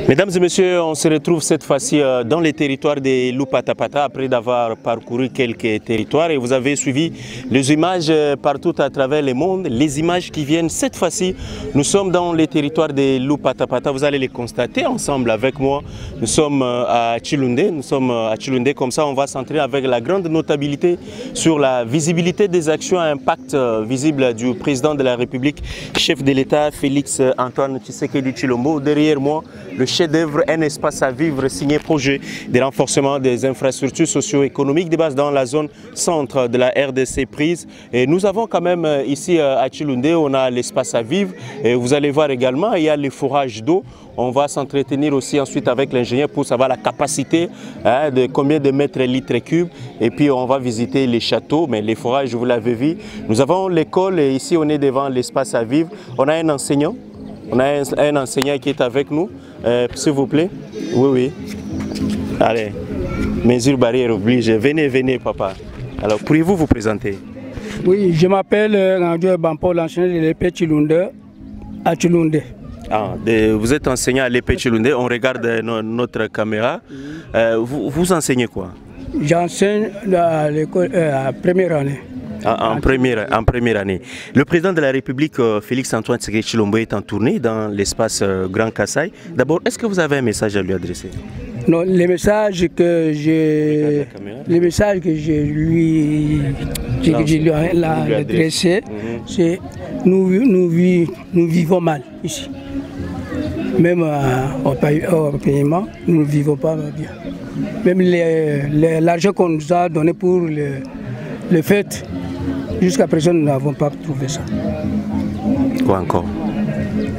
Mesdames et messieurs, on se retrouve cette fois-ci dans les territoires de Lupatapata après d'avoir parcouru quelques territoires et vous avez suivi les images partout à travers le monde, les images qui viennent cette fois-ci. Nous sommes dans les territoires de Lupatapata, vous allez les constater ensemble avec moi. Nous sommes à Chilundé, comme ça on va centrer avec la grande notabilité sur la visibilité des actions à impact visible du président de la République, chef de l'État Félix Antoine Tshisekedi Tshilombo. Derrière moi, le chef-d'œuvre Un espace à vivre signé projet de renforcement des infrastructures socio-économiques de base dans la zone centre de la RDC prise. Et nous avons quand même ici à Chilundé, on a l'espace à vivre. Et vous allez voir également, il y a les forages d'eau. On va s'entretenir aussi ensuite avec l'ingénieur pour savoir la capacité de combien de mètres litres cubes. Et puis on va visiter les châteaux, mais les forages, vous l'avez vu. Nous avons l'école et ici on est devant l'espace à vivre. On a un enseignant. On a un enseignant qui est avec nous, s'il vous plaît. Oui. Allez, mesures barrières obligées. Venez, papa. Alors, pourriez-vous vous présenter? Oui, je m'appelle Randjo Bampo, l'enseignant de l'EP Chilundé à Chilundé. Ah, vous êtes enseignant à l'EP Chilundé, on regarde notre caméra. Vous enseignez quoi? J'enseigne à l'école première année. En première année. Le président de la République, Félix Antoine Tshisekedi Tshilombo, est en tournée dans l'espace Grand Kassai. D'abord, est-ce que vous avez un message à lui adresser? Non, les messages que je lui ai adressés, c'est nous vivons mal ici. Même au paiement, nous ne vivons pas bien. Même l'argent qu'on nous a donné pour le fait, jusqu'à présent, nous n'avons pas trouvé ça. Quoi encore?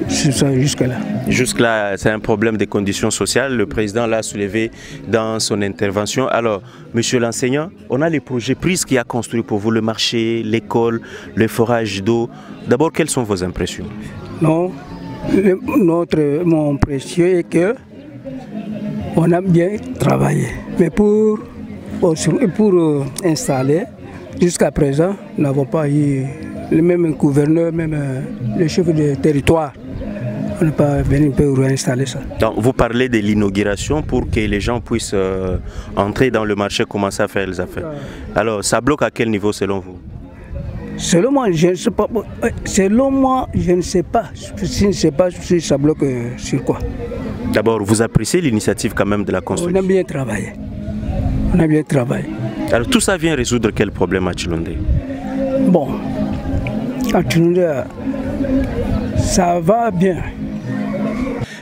Jusque-là. Jusque-là, c'est un problème des conditions sociales. Le président l'a soulevé dans son intervention. Alors, monsieur l'enseignant, on a les projets PRISE qui a construit pour vous le marché, l'école, le forage d'eau. D'abord, quelles sont vos impressions? Non, mon impression est que on a bien travaillé. Mais pour installer, jusqu'à présent, nous n'avons pas eu le même gouverneur, même le chef de territoire. On n'est pas venu pour réinstaller ça. Donc, vous parlez de l'inauguration pour que les gens puissent entrer dans le marché, commencer à faire les affaires. Alors, ça bloque à quel niveau selon vous? Selon moi, je ne sais pas. Selon moi, je ne sais pas. Je ne sais pas si ça bloque sur quoi. D'abord, vous appréciez l'initiative quand même de la construction? On a bien travaillé. On a bien travaillé. Alors tout ça vient résoudre quel problème à Chilundé? Bon, à Chilundé, ça va bien.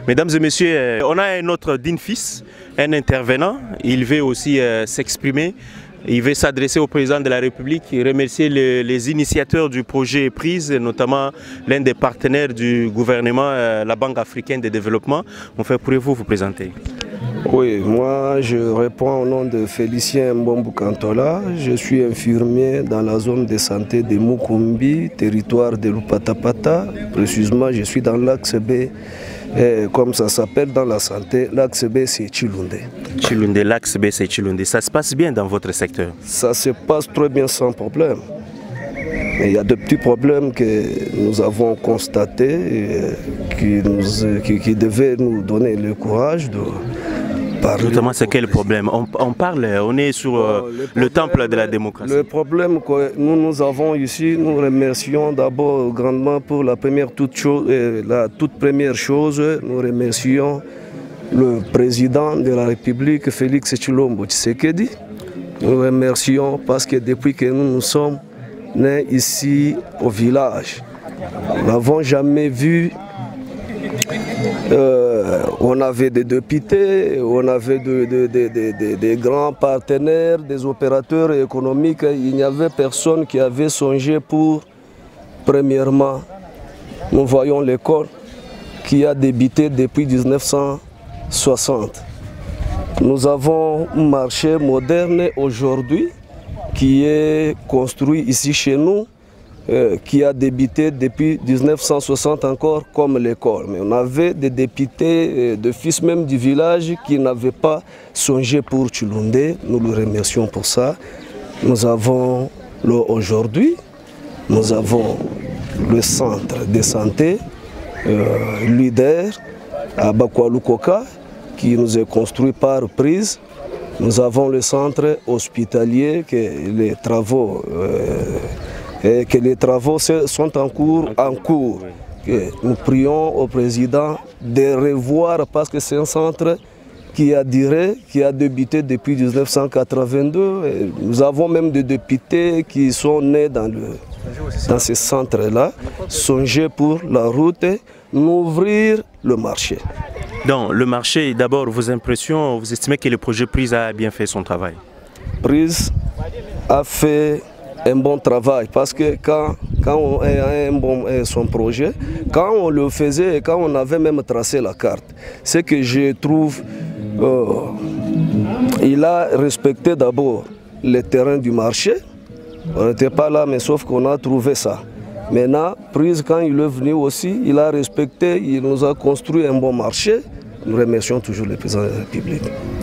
Mesdames et messieurs, on a un autre digne fils, un intervenant. Il veut aussi s'exprimer. Il veut s'adresser au président de la République et remercier les initiateurs du projet PRISE, notamment l'un des partenaires du gouvernement, la Banque africaine de développement. Enfin, pourriez-vous vous présenter? Oui, moi je réponds au nom de Félicien Mbombu Kantola. Je suis infirmier dans la zone de santé de Mukumbi, territoire de Lupatapata. Précisément, je suis dans l'axe B. Comme ça s'appelle dans la santé, l'axe B c'est Chilundé. Chilundé, l'axe B c'est Chilundé. Ça se passe bien dans votre secteur? Ça se passe très bien sans problème. Mais il y a de petits problèmes que nous avons constatés qui devaient nous donner le courage de parler. Notamment, c'est quel problème? On est sur le temple de la démocratie. Le problème que nous avons ici, nous remercions d'abord grandement pour la toute première chose, nous remercions le président de la République, Félix Tshilombo Tshisekedi. Nous remercions parce que depuis que nous sommes nés ici au village, nous n'avons jamais vu. On avait des députés, on avait des grands partenaires, des opérateurs économiques. Il n'y avait personne qui avait songé pour, premièrement, nous voyons l'école qui a débuté depuis 1960. Nous avons un marché moderne aujourd'hui qui est construit ici chez nous, qui a débuté depuis 1960 encore comme l'école. Mais on avait des députés, de fils même du village qui n'avaient pas songé pour Chilundé. Nous le remercions pour ça. Nous avons aujourd'hui, nous avons le centre de santé, leader, à Bakwalou-Koka, qui nous est construit par prise. Nous avons le centre hospitalier que les travaux sont en cours. Que nous prions au président de revoir parce que c'est un centre qui a duré, qui a débuté depuis 1982. Et nous avons même des députés qui sont nés dans ce centre-là, songer pour la route, ouvrir le marché. Donc le marché, d'abord vos impressions, vous estimez que le projet Prise a bien fait son travail? Prise a fait un bon travail parce que quand on a son projet, quand on le faisait et quand on avait même tracé la carte, ce que je trouve, il a respecté d'abord les terrains du marché. On n'était pas là, mais sauf qu'on a trouvé ça. Maintenant, Prise, quand il est venu aussi, il a respecté, il nous a construit un bon marché. Nous remercions toujours le président de la République.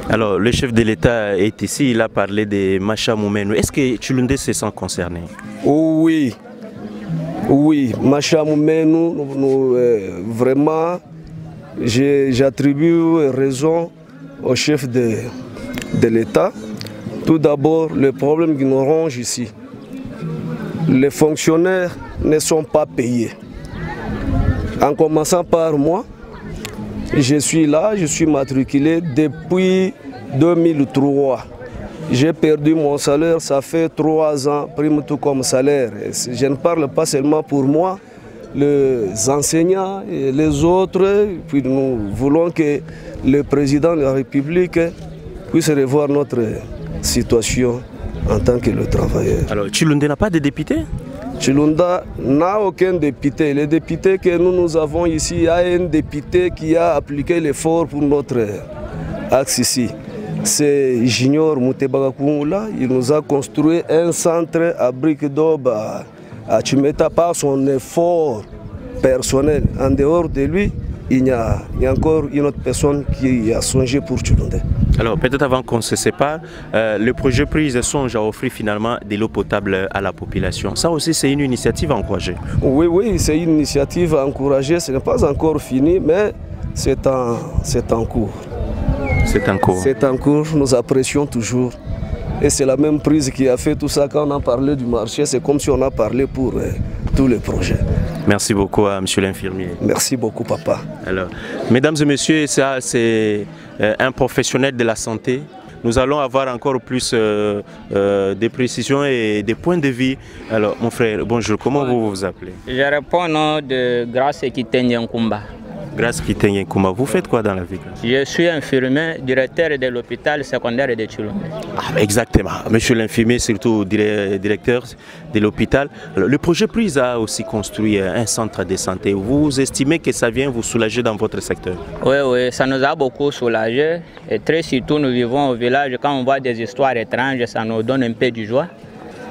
Alors, le chef de l'État est ici, il a parlé de Macha Moumènou. Est-ce que Tchilundé se sent concerné? Oui, Macha Moumènou, vraiment, j'attribue raison au chef de l'État. Tout d'abord, le problème qui nous ronge ici. Les fonctionnaires ne sont pas payés. En commençant par moi, je suis là, je suis matriculé depuis 2003. J'ai perdu mon salaire, ça fait 3 ans, prime tout comme salaire. Je ne parle pas seulement pour moi, les enseignants et les autres. Puis nous voulons que le président de la République puisse revoir notre situation en tant que le travailleur. Alors, Tchilundé n'a pas de député? Tchilunda n'a aucun député. Les députés que nous avons ici, il y a un député qui a appliqué l'effort pour notre axe ici. C'est Junior Moutebagakoula. Il nous a construit un centre à briques d'aube à Tchimeta par son effort personnel. En dehors de lui, il y a encore une autre personne qui a songé pour Tchilundé. Alors peut-être avant qu'on se sépare, le projet Prise songe à offrir finalement de l'eau potable à la population. Ça aussi c'est une initiative à encourager. Oui, c'est une initiative à encourager. Ce n'est pas encore fini, mais c'est en cours. C'est en cours. C'est en cours, nous apprécions toujours. Et c'est la même Prise qui a fait tout ça quand on a parlé du marché. C'est comme si on a parlé pour tous les projets. Merci beaucoup à monsieur l'infirmier. Merci beaucoup, papa. Alors, mesdames et messieurs, ça c'est un professionnel de la santé. Nous allons avoir encore plus des précisions et des points de vue. Alors, mon frère, bonjour, comment vous vous appelez? Je réponds au nom de Grâce Kitenge Nkumba. Grâce Kitenge Nkumba, vous faites quoi dans la vie? Je suis infirmier, directeur de l'hôpital secondaire de Tchilundé. Ah, exactement, monsieur l'infirmier, surtout directeur de l'hôpital. Le projet Prise a aussi construit un centre de santé. Vous estimez que ça vient vous soulager dans votre secteur? Oui, ça nous a beaucoup soulagé. Et très surtout, nous vivons au village. Quand on voit des histoires étranges, ça nous donne un peu de joie.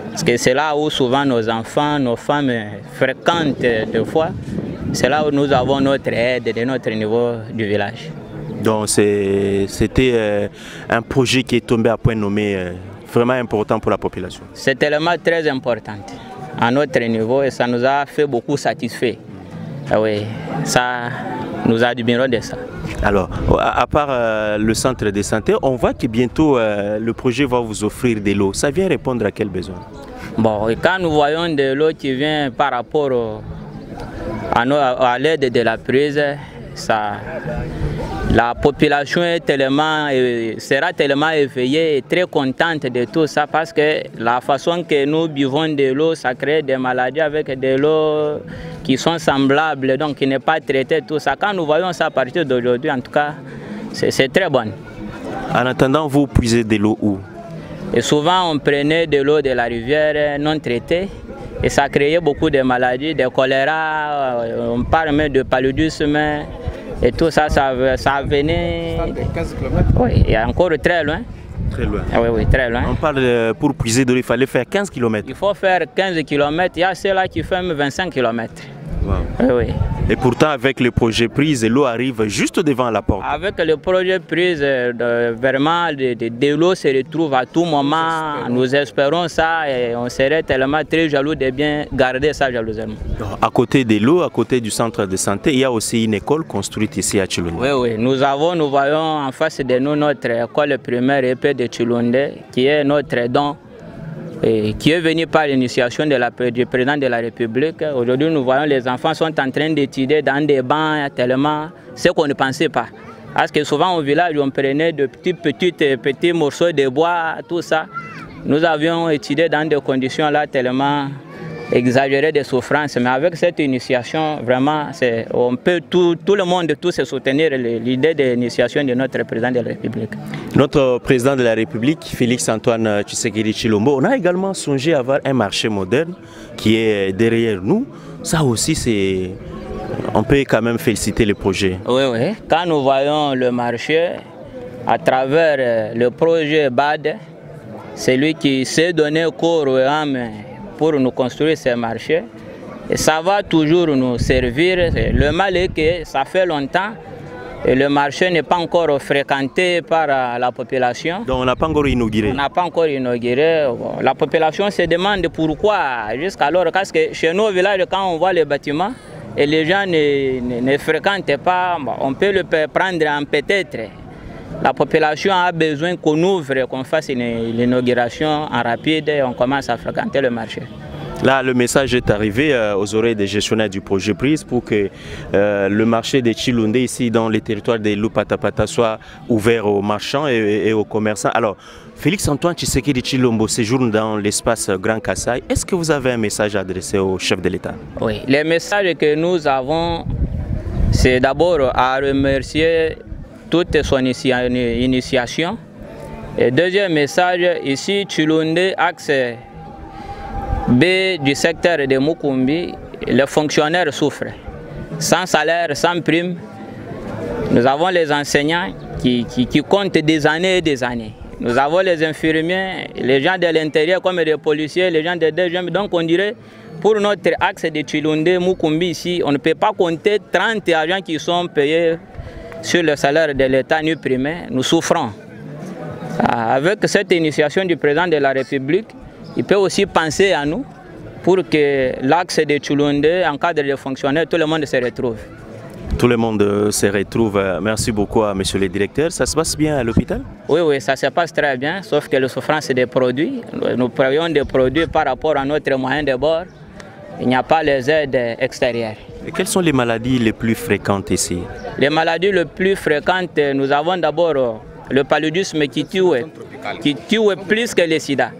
Parce que c'est là où souvent nos enfants, nos femmes fréquentent des fois. C'est là où nous avons notre aide de notre niveau du village. Donc c'était un projet qui est tombé à point nommé, vraiment important pour la population. C'est tellement très important à notre niveau et ça nous a fait beaucoup satisfaire. Oui, ça nous admirons de ça. Alors, à part le centre de santé, on voit que bientôt le projet va vous offrir de l'eau. Ça vient répondre à quel besoin? Bon, et quand nous voyons de l'eau qui vient par rapport à l'aide de la Prise, la population sera tellement éveillée et très contente de tout ça parce que la façon que nous buvons de l'eau, ça crée des maladies avec de l'eau qui sont semblables, donc qui n'est pas traitée, tout ça. Quand nous voyons ça à partir d'aujourd'hui, en tout cas, c'est très bon. En attendant, vous puisez de l'eau où? Et souvent, on prenait de l'eau de la rivière non traitée. Et ça créait beaucoup de maladies, de choléra, on parle même de paludisme, et tout ça, ça venait... 15 km. Oui, il y a encore très loin. Très loin. Oui, très loin. On parle pour puiser de l'eau, il fallait faire 15 km. Il faut faire 15 km, il y a ceux-là qui font 25 km. Wow. Oui. Et pourtant, avec le projet prise, l'eau arrive juste devant la porte. Avec le projet prise, vraiment, de l'eau se retrouve à tout moment. Nous espérons ça et on serait tellement très jaloux de bien garder ça jalousement. À côté de l'eau, à côté du centre de santé, il y a aussi une école construite ici à Tshilundé. Oui, oui. Nous voyons en face de nous notre école primaire épée de Tshilundé, qui est notre don. Et qui est venu par l'initiation du président de la République. Aujourd'hui, nous voyons les enfants sont en train d'étudier dans des bancs tellement ce qu'on ne pensait pas. Parce que souvent au village, on prenait de petits morceaux de bois, tout ça. Nous avions étudié dans des conditions là tellement exagérées de souffrance. Mais avec cette initiation, vraiment, on peut tout le monde se soutenir l'idée de l'initiation de notre président de la République. Notre président de la République, Félix-Antoine Tshisekedi Tshilombo, on a également songé à avoir un marché moderne qui est derrière nous. Ça aussi, on peut quand même féliciter le projet. Oui, oui. Quand nous voyons le marché, à travers le projet BAD, c'est lui qui s'est donné corps et âme pour nous construire ces marchés. Et ça va toujours nous servir. Le mal est que ça fait longtemps et le marché n'est pas encore fréquenté par la population. Donc on n'a pas encore inauguré. On n'a pas encore inauguré. La population se demande pourquoi jusqu'alors, parce que chez nous au village, quand on voit les bâtiments et les gens ne fréquentent pas, on peut le prendre en peut-être. La population a besoin qu'on ouvre, qu'on fasse l'inauguration en rapide et on commence à fréquenter le marché. Là, le message est arrivé aux oreilles des gestionnaires du projet prise pour que le marché de Tshilundé ici dans les territoires de Loupa-Tapata soit ouvert aux marchands et aux commerçants. Alors, Félix-Antoine Tshisekedi Tshilombo séjourne dans l'espace Grand Kassai. Est-ce que vous avez un message à adresser au chef de l'État? Oui, le message que nous avons, c'est d'abord à remercier toute son initiation. Et deuxième message, ici, Tshilundé, axe B du secteur de Mukumbi, les fonctionnaires souffrent. Sans salaire, sans prime, nous avons les enseignants qui comptent des années et des années. Nous avons les infirmiers, les gens de l'intérieur comme les policiers, les gens de DGM. Donc on dirait, pour notre axe de Tshilundé, Mukumbi ici, on ne peut pas compter 30 agents qui sont payés sur le salaire de l'État nu primaire. Nous souffrons. Avec cette initiation du président de la République, il peut aussi penser à nous pour que l'axe de Tshilundé, en cadre de fonctionnaires, tout le monde se retrouve. Tout le monde se retrouve. Merci beaucoup à monsieur le directeur. Ça se passe bien à l'hôpital? Oui, oui, ça se passe très bien, sauf que la souffrance des produits. Nous prévoyons des produits par rapport à notre moyen de bord. Il n'y a pas les aides extérieures. Et quelles sont les maladies les plus fréquentes ici? Les maladies les plus fréquentes, nous avons d'abord le paludisme qui tue plus que le sida.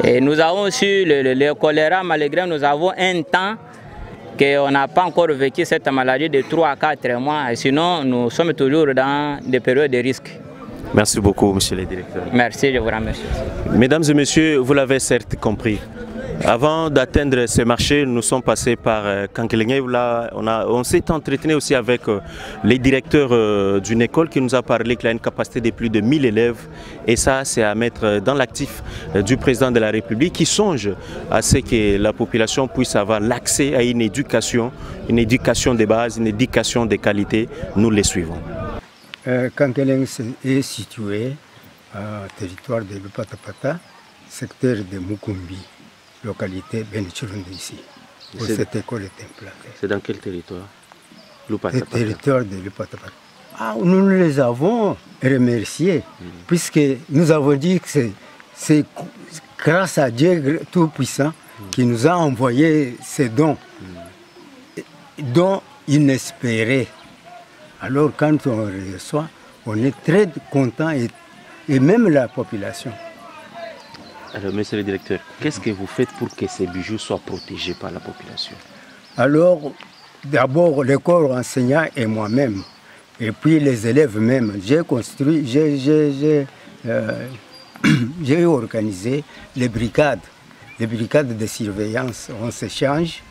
Et nous avons aussi le choléra, malgré nous avons un temps qu'on n'a pas encore vécu cette maladie de 3 à 4 mois. Et sinon, nous sommes toujours dans des périodes de risque. Merci beaucoup, monsieur le directeur. Merci, je vous remercie. Mesdames et messieurs, vous l'avez certes compris. Avant d'atteindre ce marché, nous sommes passés par Kankelenge. On s'est entretenu aussi avec les directeurs d'une école qui nous a parlé qu'il a une capacité de plus de 1000 élèves. Et ça, c'est à mettre dans l'actif du président de la République qui songe à ce que la population puisse avoir l'accès à une éducation de base, une éducation de qualité. Nous les suivons. Kankelenge est situé au territoire de Loupa-Tapata, secteur de Mukumbi. Localité Benitchilundé ici, où cette école est implantée. C'est dans quel territoire? Le territoire de Loupa-Tapata. Nous les avons remerciés, puisque nous avons dit que c'est grâce à Dieu Tout-Puissant qui nous a envoyé ces dons, dont inespérés. Alors quand on reçoit, on est très content et même la population. Alors, monsieur le directeur, qu'est-ce que vous faites pour que ces bijoux soient protégés par la population? Alors, d'abord, l'école enseignant et moi-même, et puis les élèves même, j'ai construit, j'ai organisé les brigades de surveillance. On s'échange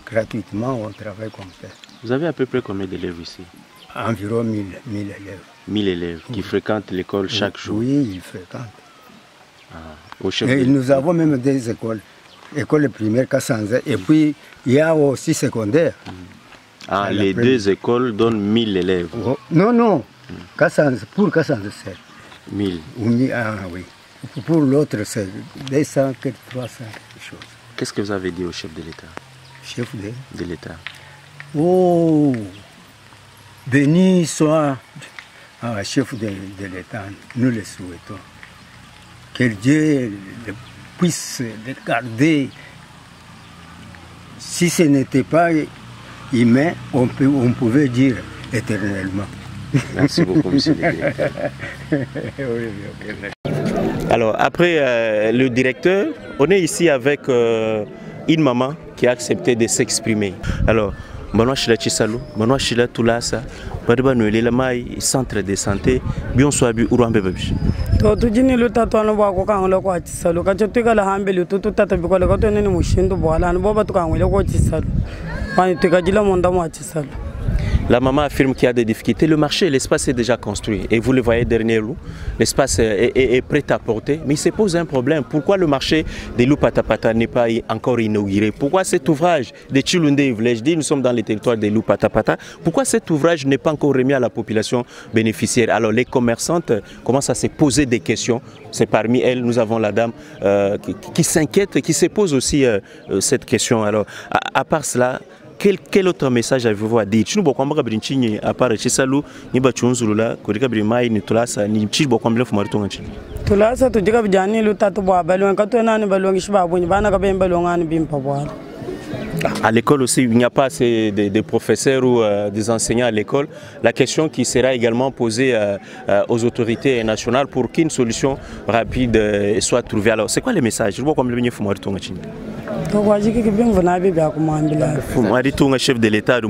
gratuitement, on travaille comme ça. Vous avez à peu près combien d'élèves ici? Environ 1000 élèves. 1000 élèves qui fréquentent l'école chaque jour? Oui, ils fréquentent. Et nous avons même des écoles école primaire Kassanza, et puis il y a aussi secondaire. Ah, les deux écoles donnent 1000 élèves. Non, non, Kassanza, pour Kassanza c'est 1000. Ah oui. Pour l'autre c'est 200, 300, quelque chose. Qu'est-ce que vous avez dit au chef de l'État? Chef de l'État. Oh, béni soit chef de l'État, nous le souhaitons. Que Dieu puisse le garder. Si ce n'était pas humain, on pouvait dire éternellement. Merci beaucoup, monsieur le directeur. Alors, après le directeur, on est ici avec une maman qui a accepté de s'exprimer. Alors, Banoua Chila Chisalou, Banoua Chila Toulasa, Badiba Nouélela Maï, centre de santé, bien soit bu Uruambe Babish. Tu dis le tatouage ou quoi, on l'a quoi Chisalou, quand tu as la hambe, tout tata, because le coton est une machine de bois, and Boba to come with a watch Chisalou. Quand tu as dit la monde à Chisalou. La maman affirme qu'il y a des difficultés. Le marché, l'espace est déjà construit. Et vous le voyez derrière nous, l'espace est prêt à porter. Mais il se pose un problème. Pourquoi le marché des Loup-Patapata n'est pas encore inauguré? Pourquoi cet ouvrage de Chilunde Village, nous sommes dans les territoires des Loup-Patapata, pourquoi cet ouvrage n'est pas encore remis à la population bénéficiaire? Alors les commerçantes commencent à se poser des questions. C'est parmi elles, nous avons la dame qui s'inquiète, qui se pose aussi cette question. Alors à part cela, quel autre message avez-vous à dire? Nous avons dit à part Chisalou, nous avons dit que nous avons dit que nous avons dit que nous avons dit que nous avons dit que nous avons dit que nous avons dit que à l'école aussi, il n'y a pas assez de professeurs ou des enseignants à l'école. La question qui sera également posée aux autorités nationales pour qu'une solution rapide soit trouvée. Alors, c'est quoi le message? Chef de l'État,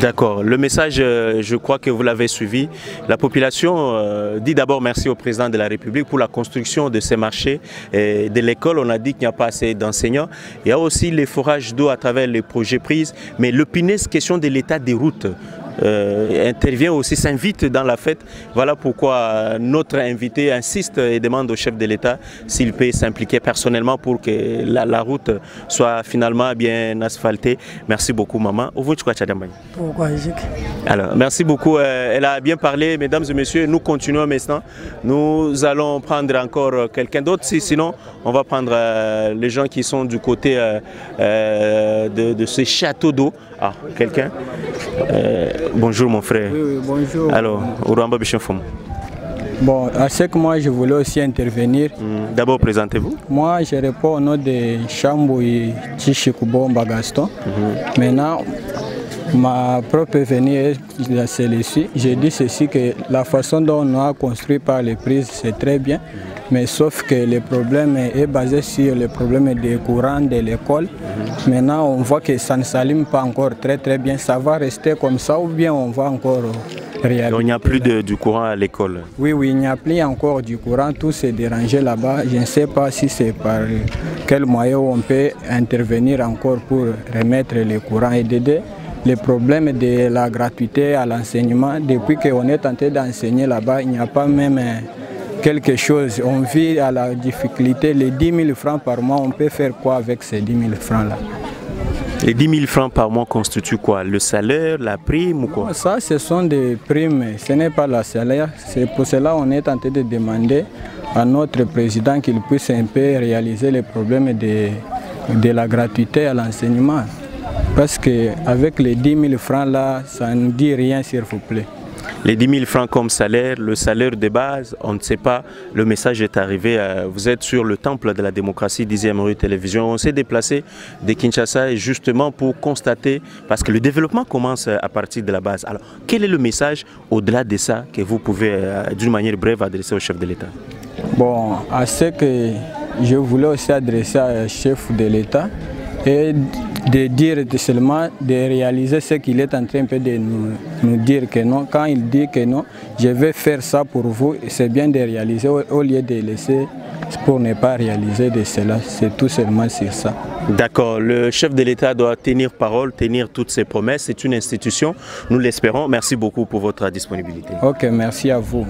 D'accord, le message, je crois que vous l'avez suivi. La population dit d'abord merci au président de la République pour la construction de ces marchés et de l'école. On a dit qu'il n'y a pas assez d'enseignants. Il y a aussi les forages d'eau à travers les projets pris. Mais l'opineuse question de l'état des routes intervient aussi, s'invite dans la fête. Voilà pourquoi notre invité insiste et demande au chef de l'État s'il peut s'impliquer personnellement pour que la route soit finalement bien asphaltée. Merci beaucoup, maman. Alors, merci beaucoup. Elle a bien parlé, mesdames et messieurs. Nous continuons maintenant. Nous allons prendre encore quelqu'un d'autre. Sinon, on va prendre les gens qui sont du côté de ce château d'eau. Ah, quelqu'un? Bonjour mon frère. Oui, bonjour. Alors, Uramba Bichonfom. Bon, à ce que moi je voulais aussi intervenir. D'abord, présentez-vous. Moi, je réponds au nom de Chamboui Chichikubomba Gaston. Maintenant, ma propre venue est celle-ci. J'ai dit ceci, que la façon dont on a construit par les prises, c'est très bien. Mais sauf que le problème est basé sur le problème des courants de l'école. Maintenant, on voit que ça ne s'allume pas encore très bien. Ça va rester comme ça ou bien on va encore réaliser. Il n'y a plus du courant à l'école? Oui, il n'y a plus encore du courant. Tout s'est dérangé là-bas. Je ne sais pas si c'est par quel moyen on peut intervenir encore pour remettre le courant et d'aider. Le problème de la gratuité à l'enseignement, depuis qu'on est tenté d'enseigner là-bas, il n'y a pas même quelque chose. On vit à la difficulté. Les 10 000 francs par mois, on peut faire quoi avec ces 10 000 francs-là? Les 10 000 francs par mois constituent quoi? Le salaire, la prime ou quoi? Ça, ce sont des primes, ce n'est pas le salaire. C'est pour cela qu'on est tenté de demander à notre président qu'il puisse un peu réaliser les problèmes de la gratuité à l'enseignement. Parce qu'avec les 10 000 francs là, ça ne dit rien, s'il vous plaît. Les 10 000 francs comme salaire, le salaire de base, on ne sait pas. Le message est arrivé. Vous êtes sur le temple de la démocratie, 10e rue Télévision. On s'est déplacé de Kinshasa justement pour constater, parce que le développement commence à partir de la base. Alors, quel est le message au-delà de ça que vous pouvez, d'une manière brève, adresser au chef de l'État? Bon, à ce que je voulais aussi adresser au chef de l'État, et de dire seulement, de réaliser ce qu'il est en train de nous dire que non. Quand il dit que non, je vais faire ça pour vous, c'est bien de réaliser au lieu de laisser pour ne pas réaliser de cela. C'est tout seulement sur ça. D'accord, le chef de l'État doit tenir parole, tenir toutes ses promesses. C'est une institution, nous l'espérons. Merci beaucoup pour votre disponibilité. Ok, merci à vous.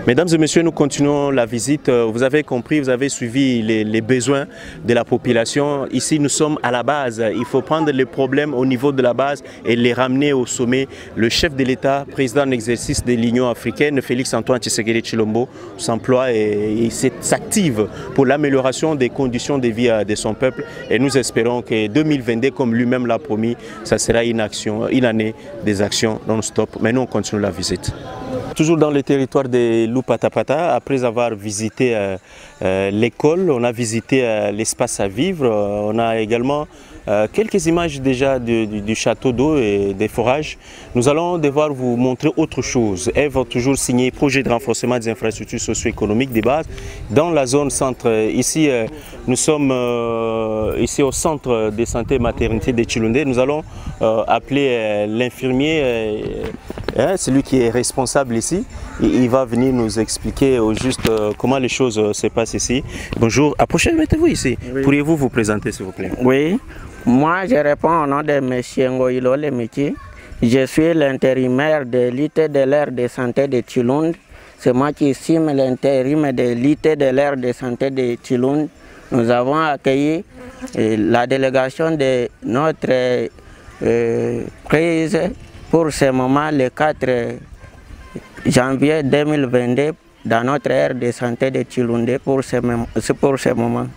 Mesdames et messieurs, nous continuons la visite. Vous avez compris, vous avez suivi les besoins de la population. Ici, nous sommes à la base. Il faut prendre les problèmes au niveau de la base et les ramener au sommet. Le chef de l'État, président en exercice de l'Union africaine, Félix-Antoine Tshisekedi Tshilombo, s'emploie et s'active pour l'amélioration des conditions de vie de son peuple. Et nous espérons que 2022, comme lui-même l'a promis, ça sera une année des actions non-stop. Mais nous, on continue la visite. Toujours dans le territoire de Lupatapata, après avoir visité l'école, on a visité l'espace à vivre, on a également quelques images déjà du château d'eau et des forages. Nous allons devoir vous montrer autre chose. Elles vont toujours signer projet de renforcement des infrastructures socio-économiques des bases dans la zone centre. Ici, nous sommes ici au centre de santé maternité de Tshilonde. Nous allons appeler l'infirmier, celui qui est responsable ici. Il va venir nous expliquer au juste comment les choses se passent ici. Bonjour, approchez, mettez-vous ici. Oui. Pourriez-vous vous présenter s'il vous plaît? Oui. Moi, je réponds au nom de M. Ngoïlo Lemiti. Je suis l'intérimaire de l'IT de l'aire de santé de Tshilonde. C'est moi qui signe l'intérim de l'IT de l'aire de santé de Tshilonde. Nous avons accueilli la délégation de notre prise pour ce moment, le 4 janvier 2022, dans notre aire de santé de Tshilonde pour ce moment.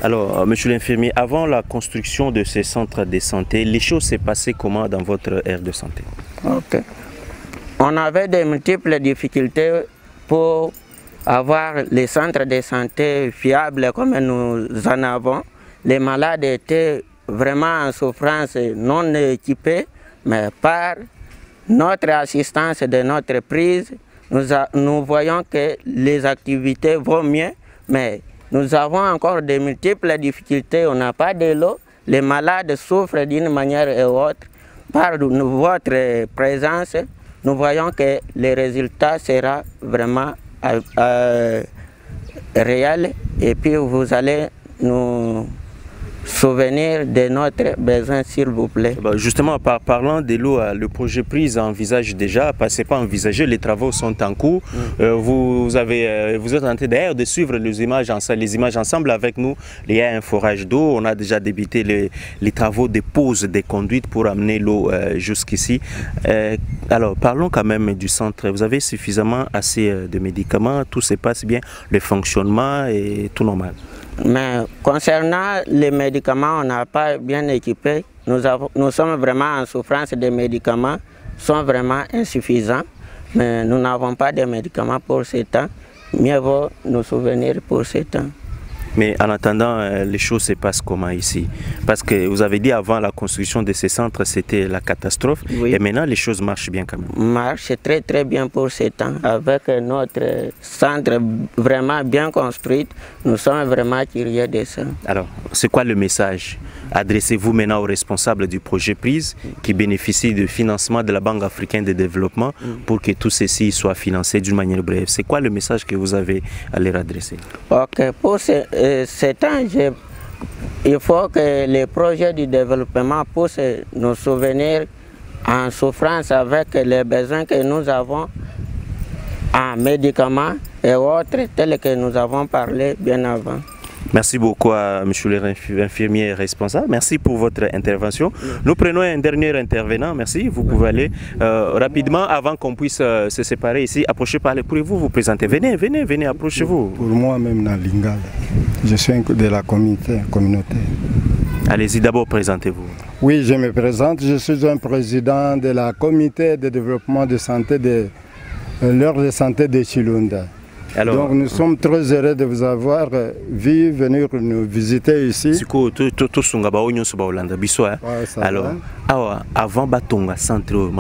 Alors, monsieur l'infirmier, avant la construction de ces centres de santé, les choses s'est passées comment dans votre aire de santé? Ok. On avait de multiples difficultés pour avoir les centres de santé fiables comme nous en avons. Les malades étaient vraiment en souffrance, non équipés, mais par notre assistance de notre prise, nous voyons que les activités vont mieux, mais nous avons encore de multiples difficultés. On n'a pas de l'eau. Les malades souffrent d'une manière ou autre. Par votre présence, nous voyons que le résultat sera vraiment réel. Et puis vous allez nous souvenir de notre besoin, s'il vous plaît. Justement, parlant de l'eau, le projet prise envisage déjà, c'est pas envisagé, les travaux sont en cours. Vous êtes en train d'ailleurs de suivre les images ensemble avec nous. Il y a un forage d'eau, on a déjà débuté les travaux de pose des conduites pour amener l'eau jusqu'ici. Alors, parlons quand même du centre. Vous avez suffisamment assez de médicaments, tout se passe bien, le fonctionnement est tout normal? Mais concernant les médicaments, on n'a pas bien équipé. Nous sommes vraiment en souffrance des médicaments, sont vraiment insuffisants. Mais nous n'avons pas de médicaments pour ce temps. Mieux vaut nous souvenir pour ce temps. Mais en attendant, les choses se passent comment ici? Parce que vous avez dit avant la construction de ces centres, c'était la catastrophe. Oui. Et maintenant, les choses marchent bien quand même. Marche très très bien pour ce temps. Avec notre centre vraiment bien construit, nous sommes vraiment curieux de ça. Alors, c'est quoi le message? Adressez-vous maintenant aux responsables du projet PRISE qui bénéficient du financement de la Banque africaine de développement pour que tout ceci soit financé d'une manière brève. C'est quoi le message que vous avez à leur adresser? Ok, pour ce temps, il faut que les projets du développement puissent nous souvenir en souffrance avec les besoins que nous avons en médicaments et autres tels que nous avons parlé bien avant. Merci beaucoup à monsieur l'infirmier responsable. Merci pour votre intervention. Nous prenons un dernier intervenant. Merci. Vous pouvez aller rapidement avant qu'on puisse se séparer ici. Approchez par les. Pourriez-vous vous présenter? Venez, approchez-vous. Pour moi-même, dans Lingala, je suis de la communauté. Allez-y, d'abord présentez-vous. Oui, je me présente. Je suis un président de la comité de développement de santé de l'aire de santé de Tshilonde. Alors, donc nous sommes très heureux de vous avoir vu venir nous visiter ici. Alors, avant Batonga centre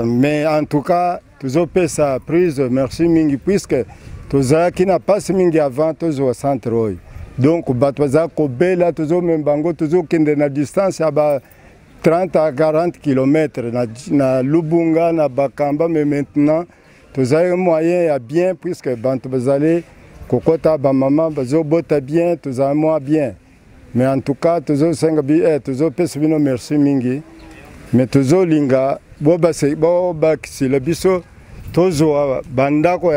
mais en tout cas, tous ont fait sa prise, merci Mingi, puisque tous qui n'a pas mingi avant tous au centre. Donc, Batwaza, Kobela, toujours même bango, toujours qu'il y a une distance à 30 à 40 km. Na Lubunga, na Bakamba, mais maintenant, tous les moyens à bien, puisque Bantwazale, Kokota, Bamama, Bazo, Bota bien, tous les moyens bien. Mais en tout cas, toujours 5 billets, toujours Pesbino, merci Mingi. Mais toujours Linga, Boba, c'est le biso, toujours Bandako,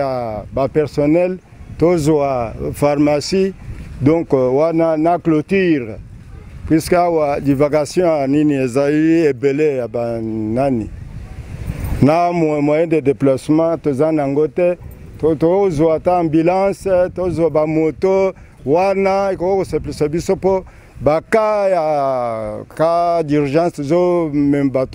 personnel, toujours pharmacie. Donc, on a une clôture, puisque la divagation nini ezaï et belé à nani. Na moyen de déplacement, tous en angote, tous en ambulance, tous en moto, wana, c'est plus bisopo. Cas d'urgence, même bon,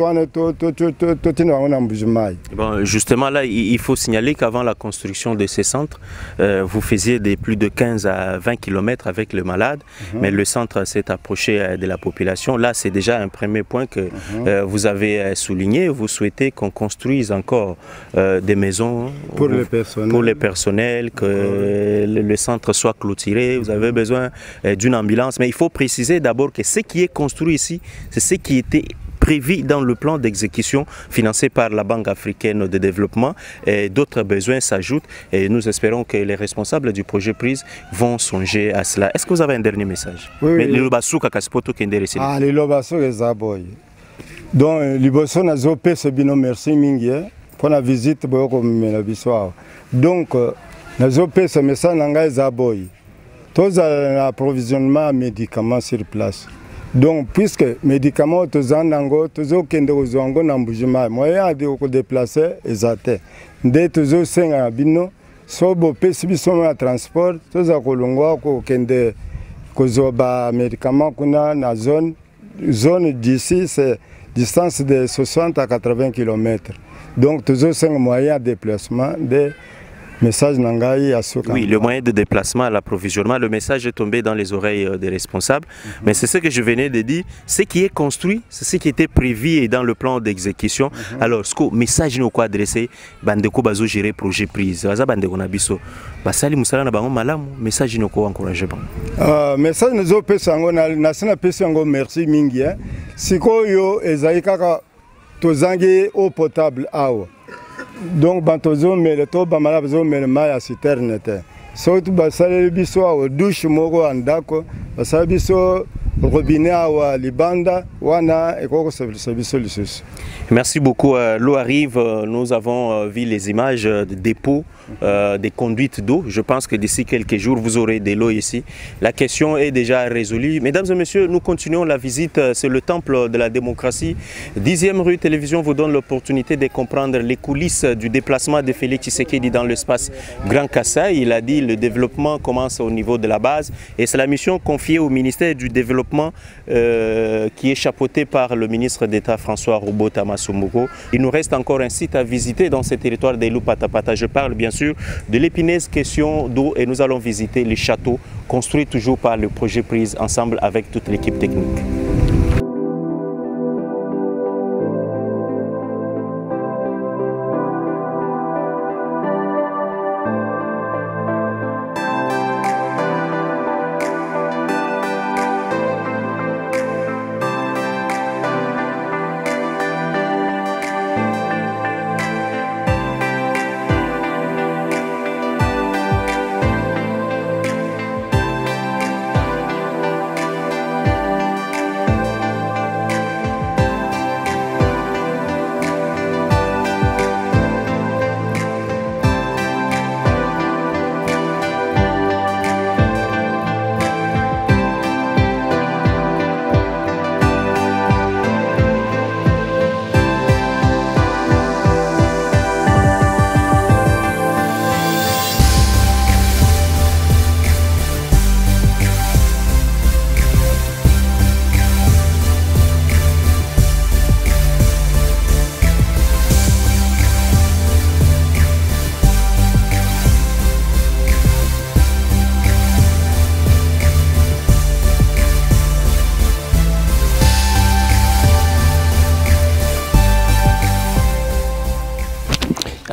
justement là, il faut signaler qu'avant la construction de ces centres, vous faisiez de plus de 15 à 20 km avec le malade, mais le centre s'est approché de la population. Là, c'est déjà un premier point que vous avez souligné. Vous souhaitez qu'on construise encore des maisons pour les personnels, que le centre soit clôturé. Vous avez besoin d'une ambulance, mais il faut préciser d'abord que ce qui est construit ici, c'est ce qui était prévu dans le plan d'exécution financé par la Banque africaine de développement, et d'autres besoins s'ajoutent et nous espérons que les responsables du projet PRISE vont songer à cela. Est-ce que vous avez un dernier message? Oui. Ah, les lobasso les aboy. Donc, liboso na zope se bino merci mingi pour la visite boyoko mena biswa. Donc, na zope se message nanga les aboy. Tous l'approvisionnement médicaments sur place. Donc, puisque les médicaments, tous en ango, tous au kende ozongo n'embouchement, moyen de se déplacer, exact. Dès toujours 5 à bino, sobo pesibiso à transport, tous à kolongo ko kende kozoba médicaments kuna na zone d'ici c'est distance de 60 à 80 km. Donc, toujours 5 moyens de déplacement de message Nangaï à ce Oui, le moyen de déplacement, l'approvisionnement, le message est tombé dans les oreilles des responsables. Mais c'est ce que je venais de dire. Ce qui est construit, c'est ce qui était prévu et dans le plan d'exécution. Alors, ce que le message nous adressé, bandeko bazo gérer projet prise. Baza bandeko nabiso. Basali musala na bango malamu, message nous encouragé ban. Message nous au pesango na sina pesango merci mingi. Siko yo ezaikaka tozangi eau potable awa. Donc, bantozo mais to bamala bazo mais maya citerne te. Surtout basale biso au douche moko andako, basale biso robinet awa libanda wana ekoko service lisus. Merci beaucoup. L'eau arrive, nous avons vu les images de dépôts, des conduites d'eau. Je pense que d'ici quelques jours, vous aurez de l'eau ici. La question est déjà résolue. Mesdames et messieurs, nous continuons la visite. C'est le temple de la démocratie. 10e rue Télévision vous donne l'opportunité de comprendre les coulisses du déplacement de Félix Tshisekedi dans l'espace Grand Kassai. Il a dit que le développement commence au niveau de la base et c'est la mission confiée au ministère du Développement qui est chapeauté par le ministre d'État François Robota Masumbuko. Il nous reste encore un site à visiter dans ce territoire des Loups-Patapata. Je parle bien sûr de l'épineuse question d'eau et nous allons visiter les châteaux construits toujours par le projet PRISE ensemble avec toute l'équipe technique.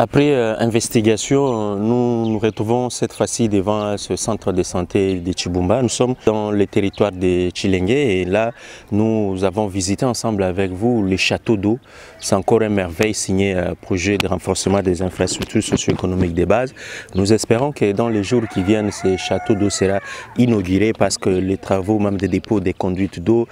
Après investigation, nous nous retrouvons cette fois-ci devant ce centre de santé de Chibumba. Nous sommes dans le territoire de Tshilenge et là, nous avons visité ensemble avec vous les châteaux d'eau. C'est encore une merveille signé projet de renforcement des infrastructures socio-économiques de base. Nous espérons que dans les jours qui viennent, ces châteaux d'eau sera inauguré parce que les travaux, même des dépôts, des conduites d'eau,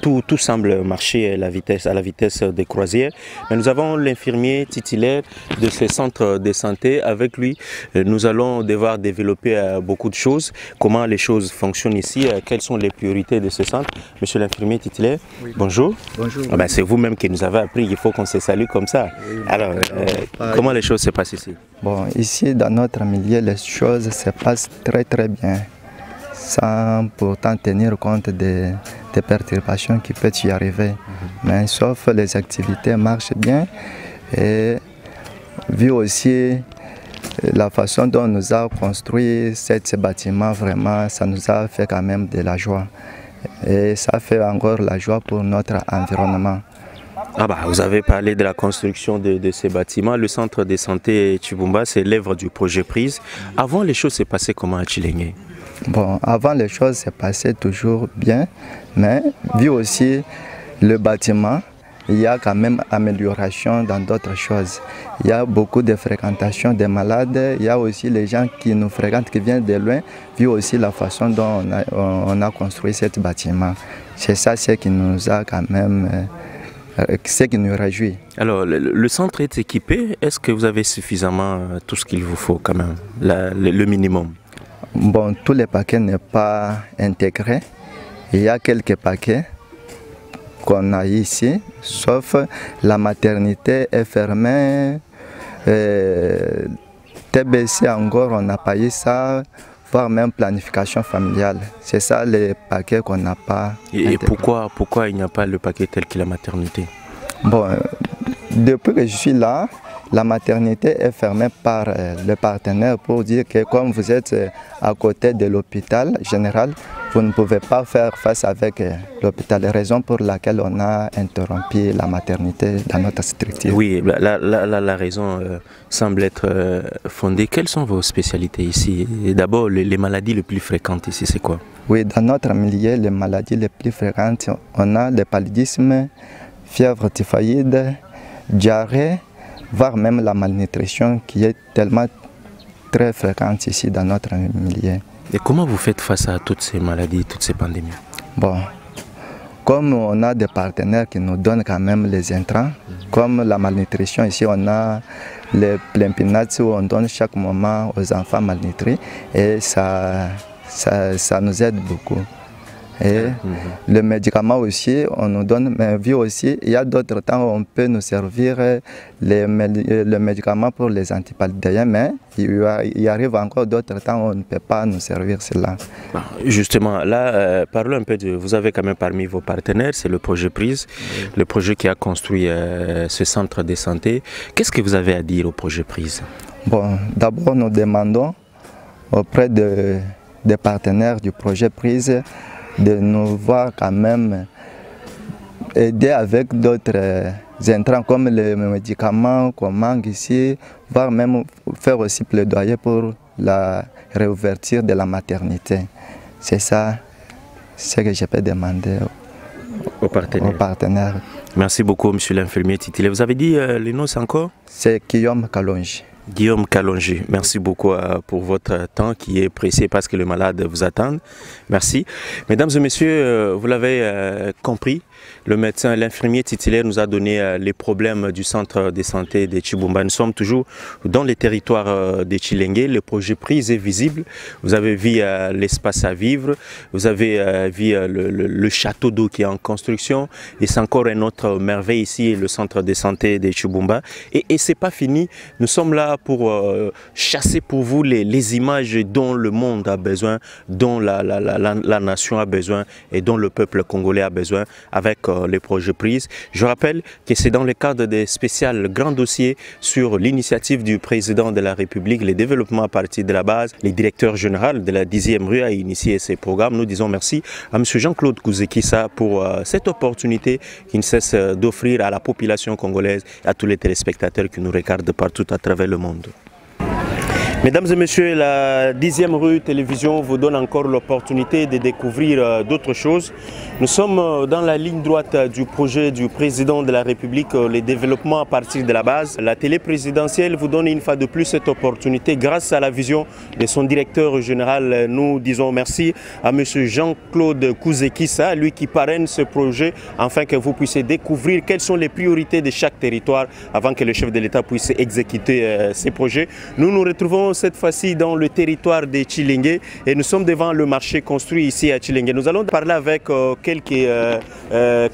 tout semble marcher à la vitesse des croisières. Mais nous avons l'infirmier titulaire de ce centre de santé. Avec lui, nous allons devoir développer beaucoup de choses. Comment les choses fonctionnent ici, quelles sont les priorités de ce centre. Monsieur l'infirmier titulaire, oui. Bonjour. Bonjour. Ah ben, c'est vous-même qui nous avez appris, il faut qu'on se salue comme ça. Oui, alors, comment les choses se passent ici? Bon, ici, dans notre milieu, les choses se passent très bien, sans pourtant tenir compte des perturbations qui peuvent y arriver. Mais sauf les activités marchent bien et vu aussi la façon dont nous avons construit ce bâtiment, vraiment, ça nous a fait quand même de la joie. Et ça fait encore la joie pour notre environnement. Ah bah, vous avez parlé de la construction de ces bâtiments. Le centre de santé Chibumba, c'est l'œuvre du projet Prise. Avant, les choses s'est passées comment à Tshilenge? Bon, avant, les choses s'est passées toujours bien, mais vu aussi le bâtiment, il y a quand même amélioration dans d'autres choses. Il y a beaucoup de fréquentation des malades, il y a aussi les gens qui nous fréquentent, qui viennent de loin, vu aussi la façon dont on a construit ce bâtiment. C'est ça ce qui nous a quand même, ce qui nous réjouit. Alors, le centre est équipé, est-ce que vous avez suffisamment tout ce qu'il vous faut quand même, le minimum? Bon, tous les paquets ne sont pas intégrés, il y a quelques paquets qu'on a ici, sauf la maternité est fermée, TBC encore on n'a pas eu ça, voire même planification familiale. C'est ça les paquets qu'on n'a pas. Et pourquoi il n'y a pas le paquet tel que la maternité? Bon, depuis que je suis là, la maternité est fermée par le partenaire pour dire que comme vous êtes à côté de l'hôpital général, vous ne pouvez pas faire face avec l'hôpital. Raison pour laquelle on a interrompu la maternité dans notre structure. Oui, la raison semble être fondée. Quelles sont vos spécialités ici? D'abord, les maladies les plus fréquentes ici, c'est quoi? Oui, dans notre milieu, les maladies les plus fréquentes, on a le paludisme, fièvre typhoïde, diarrhée, voire même la malnutrition qui est tellement très fréquente ici dans notre milieu. Et comment vous faites face à toutes ces maladies, toutes ces pandémies? Bon, comme on a des partenaires qui nous donnent quand même les intrants, comme la malnutrition, ici on a les plempinats où on donne chaque moment aux enfants malnutris et ça nous aide beaucoup. Et le médicament aussi, on nous donne, mais vu aussi, il y a d'autres temps où on peut nous servir le médicament pour les antipaludéens, mais il arrive encore d'autres temps où on ne peut pas nous servir cela. Justement, là, parlons un peu de... Vous avez quand même parmi vos partenaires, c'est le projet Prise, le projet qui a construit ce centre de santé. Qu'est-ce que vous avez à dire au projet Prise? Bon, d'abord, nous demandons auprès des partenaires du projet Prise de nous voir quand même aider avec d'autres intrants comme les médicaments qu'on manque ici, voire même faire aussi plaidoyer pour la réouverture de la maternité. C'est ça ce que je peux demander aux partenaires. Merci beaucoup, monsieur l'infirmier titulaire. Vous avez dit le nom, c'est encore? C'est Guillaume Kalonji. Guillaume Kalonji, merci beaucoup pour votre temps qui est précieux parce que le malade vous attend. Merci. Mesdames et messieurs, vous l'avez compris, le médecin, l'infirmier titulaire nous a donné les problèmes du centre de santé de Chibumba. Nous sommes toujours dans les territoires de Tshilenge. Le projet Prise est visible. Vous avez vu l'espace à vivre. Vous avez vu le château d'eau qui est en construction. Et c'est encore une autre merveille ici, le centre de santé de Chibumba. Et ce n'est pas fini. Nous sommes là pour chasser pour vous les images dont le monde a besoin, dont la nation a besoin et dont le peuple congolais a besoin avec les projets pris. Je rappelle que c'est dans le cadre des spéciales grands dossiers sur l'initiative du président de la République, le développement à partir de la base. Le directeur général de la 10e rue a initié ces programmes. Nous disons merci à M. Jean-Claude Kouzekissa pour cette opportunité qui ne cesse d'offrir à la population congolaise et à tous les téléspectateurs qui nous regardent partout à travers le monde. Mesdames et messieurs, la 10e rue télévision vous donne encore l'opportunité de découvrir d'autres choses. Nous sommes dans la ligne droite du projet du président de la République, le développement à partir de la base. La télé présidentielle vous donne une fois de plus cette opportunité grâce à la vision de son directeur général. Nous disons merci à M. Jean-Claude Kouzekissa, lui qui parraine ce projet, afin que vous puissiez découvrir quelles sont les priorités de chaque territoire avant que le chef de l'État puisse exécuter ces projets. Nous nous retrouvons cette fois-ci dans le territoire de Tshilenge et nous sommes devant le marché construit ici à Tshilenge. Nous allons parler avec quelques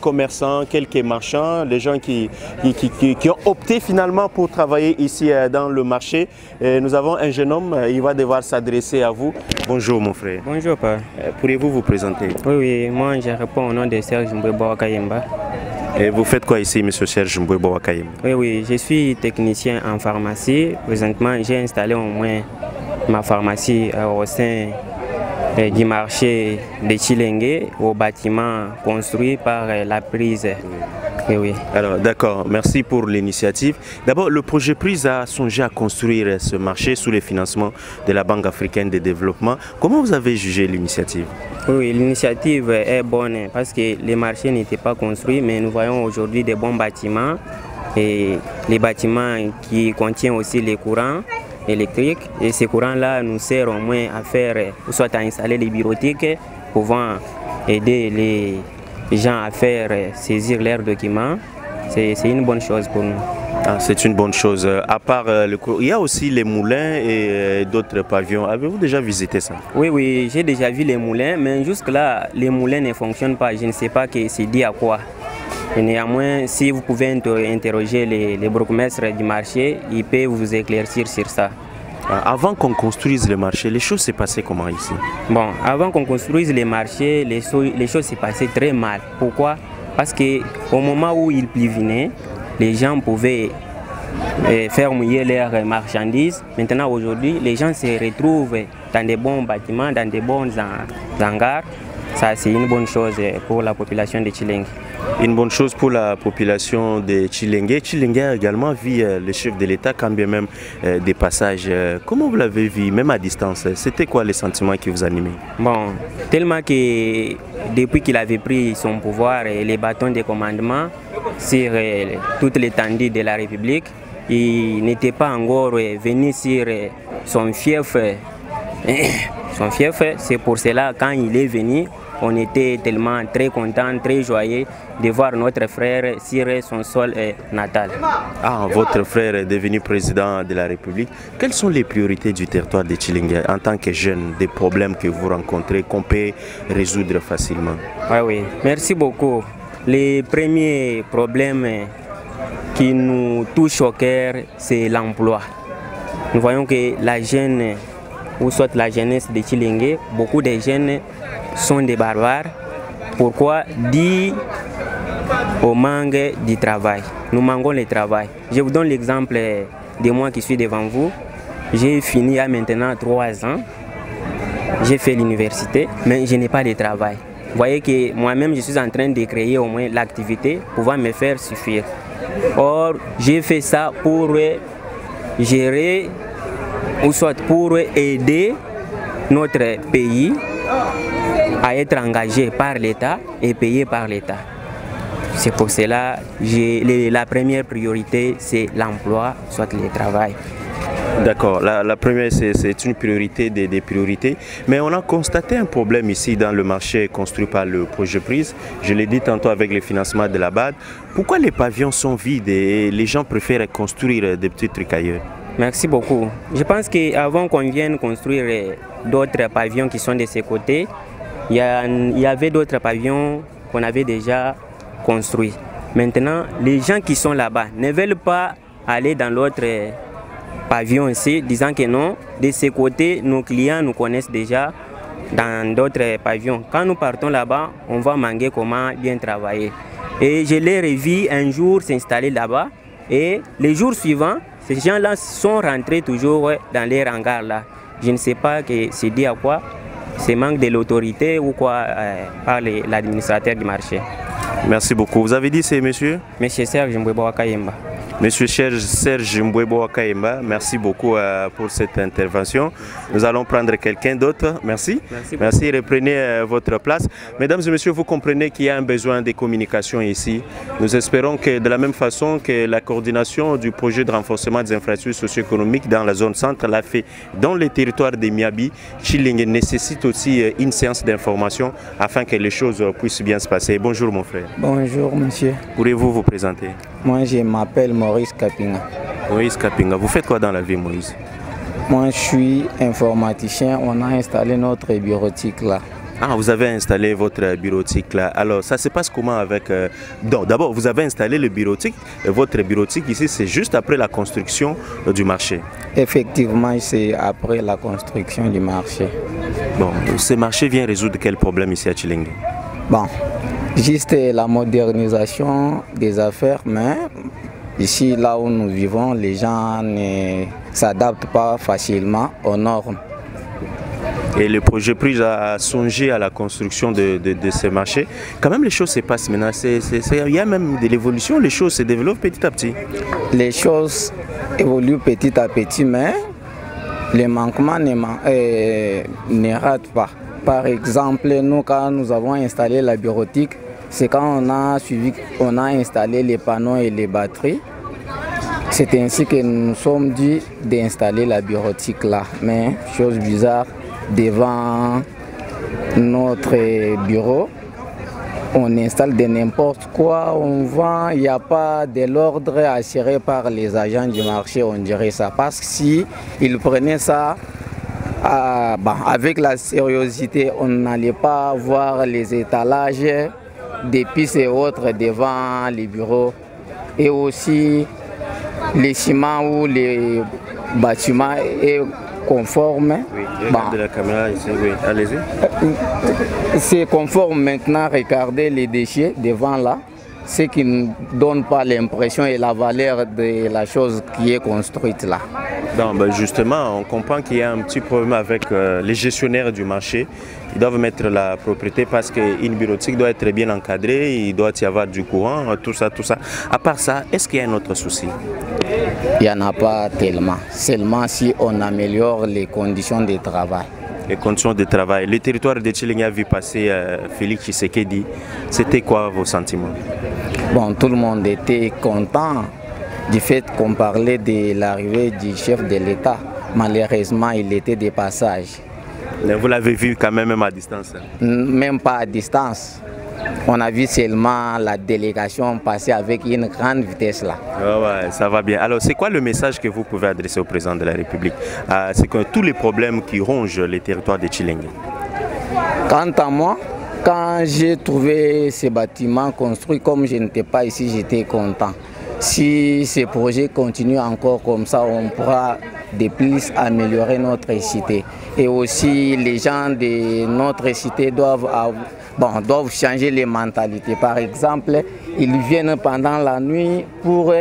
commerçants, quelques marchands, les gens qui ont opté finalement pour travailler ici dans le marché. Et nous avons un jeune homme, il va devoir s'adresser à vous. Bonjour mon frère. Bonjour père. Pourriez-vous vous présenter? Oui, moi je réponds au nom de Serge Mboueba Wakayemba. Et vous faites quoi ici, M. Serge Mboueba Wakayemba? Oui, je suis technicien en pharmacie. Présentement, j'ai installé au moins ma pharmacie au sein du marché de Tshilenge, au bâtiment construit par la prise. Oui. Alors d'accord, merci pour l'initiative. D'abord, le projet prise a songé à construire ce marché sous le financement de la Banque africaine de développement. Comment vous avez jugé l'initiative? Oui, l'initiative est bonne parce que les marchés n'étaient pas construits, mais nous voyons aujourd'hui des bons bâtiments et les bâtiments qui contiennent aussi les courants électriques. Et ces courants-là nous servent au moins à faire, soit à installer les bureautiques, pouvant aider les gens à faire saisir leurs documents. C'est une bonne chose pour nous. Ah, c'est une bonne chose. À part le cours, il y a aussi les moulins et d'autres pavillons. Avez-vous déjà visité ça? Oui, j'ai déjà vu les moulins, mais jusque-là, les moulins ne fonctionnent pas. Je ne sais pas que c'est dit à quoi. Et néanmoins, si vous pouvez interroger les bourgmestres du marché, ils peuvent vous éclaircir sur ça. Avant qu'on construise le marché, les choses s'est passées comment ici? Bon, avant qu'on construise les marchés, les choses s'est passées très mal. Pourquoi? Parce qu'au moment où il pleuvait, les gens pouvaient faire mouiller leurs marchandises. Maintenant, aujourd'hui, les gens se retrouvent dans des bons bâtiments, dans des bons hangars. Ça, c'est une bonne chose pour la population de Tshilenge. Une bonne chose pour la population de Tshilenge. Tshilenge a également vu le chef de l'État, quand bien même des passages. Comment vous l'avez vu, même à distance? C'était quoi les sentiments qui vous animaient? Bon, tellement que depuis qu'il avait pris son pouvoir et les bâtons de commandement sur toute l'étendue de la République, il n'était pas encore venu sur son fief. Son fief, c'est pour cela quand il est venu, on était tellement très contents, très joyeux de voir notre frère sur son sol natal. Ah, votre frère est devenu président de la République. Quelles sont les priorités du territoire de Tshilenge en tant que jeune, des problèmes que vous rencontrez, qu'on peut résoudre facilement? Oui, merci beaucoup. Les premiers problèmes qui nous touchent au cœur, c'est l'emploi. Nous voyons que la jeune, ou soit la jeunesse de Tshilenge, beaucoup de jeunes sont des barbares. Pourquoi? Dit au manque du travail. Nous manquons le travail. Je vous donne l'exemple de moi qui suis devant vous. J'ai fini il y a maintenant 3 ans. J'ai fait l'université, mais je n'ai pas de travail. Vous voyez que moi-même, je suis en train de créer au moins l'activité pouvant me faire suffire. Or, j'ai fait ça pour gérer ou soit pour aider notre pays à être engagé par l'État et payé par l'État. C'est pour cela que la première priorité, c'est l'emploi, soit le travail. D'accord, la première c'est une priorité des priorités, mais on a constaté un problème ici dans le marché construit par le projet prise. Je l'ai dit tantôt avec le financement de la BAD. Pourquoi les pavillons sont vides et les gens préfèrent construire des petits trucs ailleurs? Merci beaucoup. Je pense qu'avant qu'on vienne construire d'autres pavillons qui sont de ces côtés, il y avait d'autres pavillons qu'on avait déjà construits. Maintenant, les gens qui sont là-bas ne veulent pas aller dans l'autre pavillon ici, disant que non, de ces côtés, nos clients nous connaissent déjà dans d'autres pavillons. Quand nous partons là-bas, on va manquer comment bien travailler. Et je l'ai revu un jour s'installer là-bas. Et les jours suivants, ces gens-là sont rentrés toujours dans les hangars là. Je ne sais pas que c'est dû à quoi. C'est manque de l'autorité ou quoi par l'administrateur du marché. Merci beaucoup. Vous avez dit c'est monsieur? Monsieur Serge Mbwebo Kayemba. Monsieur Serge Mbwebo Kayemba, merci beaucoup pour cette intervention. Nous allons prendre quelqu'un d'autre. Merci. Merci. Reprenez votre place. Mesdames et messieurs, vous comprenez qu'il y a un besoin de communication ici. Nous espérons que de la même façon que la coordination du projet de renforcement des infrastructures socio-économiques dans la zone centre l'a fait dans les territoires de Miabi, Tshilingé nécessite aussi une séance d'information afin que les choses puissent bien se passer. Bonjour mon frère. Bonjour monsieur. Pourriez-vous vous présenter? Moi je m'appelle Maurice Kapinga. Maurice Kapinga, vous faites quoi dans la vie Moïse? Moi je suis informaticien, on a installé notre bureautique là. Ah, vous avez installé votre bureautique là. Alors ça se passe comment avec... D'abord vous avez installé le bureautique, votre bureautique ici c'est juste après la construction du marché. Effectivement c'est après la construction du marché. Bon, ce marché vient résoudre quel problème ici à Tshilingé? Bon, juste la modernisation des affaires, mais ici, là où nous vivons, les gens ne s'adaptent pas facilement aux normes. Et le projet prise a songé à la construction de ce marché. Quand même, les choses se passent maintenant. Il y a même de l'évolution, les choses se développent petit à petit. Les choses évoluent petit à petit, mais les manquements ne ratent pas. Par exemple, nous, quand nous avons installé la bureautique, c'est quand on a installé les panneaux et les batteries. C'est ainsi que nous sommes dû d'installer la bureautique là. Mais, chose bizarre, devant notre bureau, on installe de n'importe quoi, on vend, il n'y a pas de l'ordre assuré par les agents du marché, on dirait ça. Parce que si ils prenaient ça avec la sériosité, on n'allait pas voir les étalages d'épices et autres devant les bureaux. Et aussi, les ciments ou les bâtiments est conforme. Oui, regardez la caméra ici, oui, allez-y. C'est conforme maintenant, regardez les déchets devant là, ce qui ne donne pas l'impression et la valeur de la chose qui est construite là. Non, ben justement, on comprend qu'il y a un petit problème avec les gestionnaires du marché. Ils doivent mettre la propriété parce qu'une bureautique doit être bien encadrée, il doit y avoir du courant, tout ça, tout ça. À part ça, est-ce qu'il y a un autre souci? Il n'y en a pas tellement, seulement si on améliore les conditions de travail. Les conditions de travail. Le territoire de Tshilingé a vu passer Félix Tshisekedi. C'était quoi vos sentiments? Bon, tout le monde était content du fait qu'on parlait de l'arrivée du chef de l'État. Malheureusement, il était de passage. Vous l'avez vu quand même à distance? Même pas à distance. On a vu seulement la délégation passer avec une grande vitesse là. Oh ouais, ça va bien. Alors c'est quoi le message que vous pouvez adresser au président de la République? C'est que tous les problèmes qui rongent les territoires de Tshilingé. Quant à moi, quand j'ai trouvé ces bâtiments construits, comme je n'étais pas ici, j'étais content. Si ces projets continuent encore comme ça, on pourra de plus améliorer notre cité. Et aussi, les gens de notre cité doivent changer les mentalités. Par exemple, ils viennent pendant la nuit pour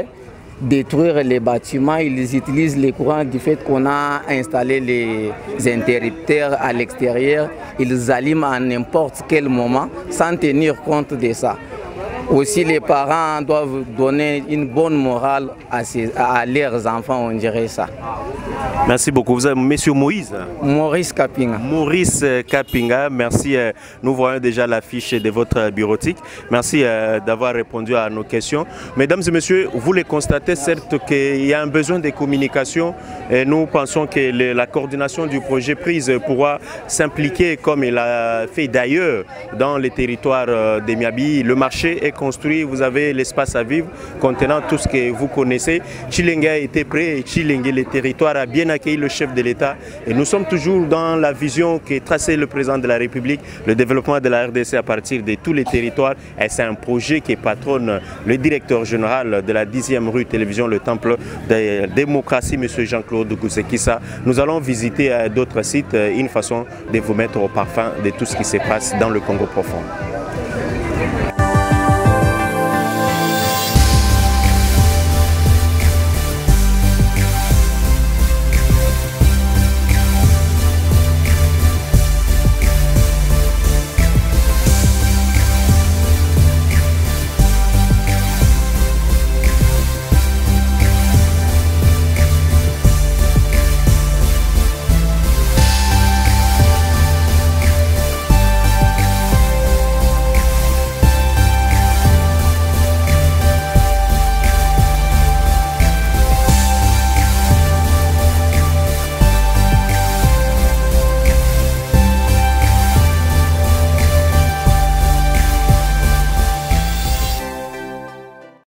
détruire les bâtiments. Ils utilisent les courants du fait qu'on a installé les interrupteurs à l'extérieur. Ils allument à n'importe quel moment sans tenir compte de ça. Aussi, les parents doivent donner une bonne morale à leurs enfants, on dirait ça. Merci beaucoup. Vous êtes Monsieur Moïse? Maurice Kapinga. Maurice Kapinga, merci. Nous voyons déjà l'affiche de votre bureautique. Merci d'avoir répondu à nos questions. Mesdames et messieurs, vous les constatez certes qu'il y a un besoin de communication. Et nous pensons que la coordination du projet prise pourra s'impliquer comme il a fait d'ailleurs dans les territoires de Miabi. Le marché est construit, vous avez l'espace à vivre contenant tout ce que vous connaissez. Tshilingé a été prêt et Tshilingé, le territoire, a bien accueilli le chef de l'État. Et nous sommes toujours dans la vision qu'est tracée le président de la République, le développement de la RDC à partir de tous les territoires. Et c'est un projet qui patronne le directeur général de la 10e rue Télévision, le Temple de la démocratie, M. Jean-Claude Gousekissa. Nous allons visiter d'autres sites, une façon de vous mettre au parfum de tout ce qui se passe dans le Congo profond.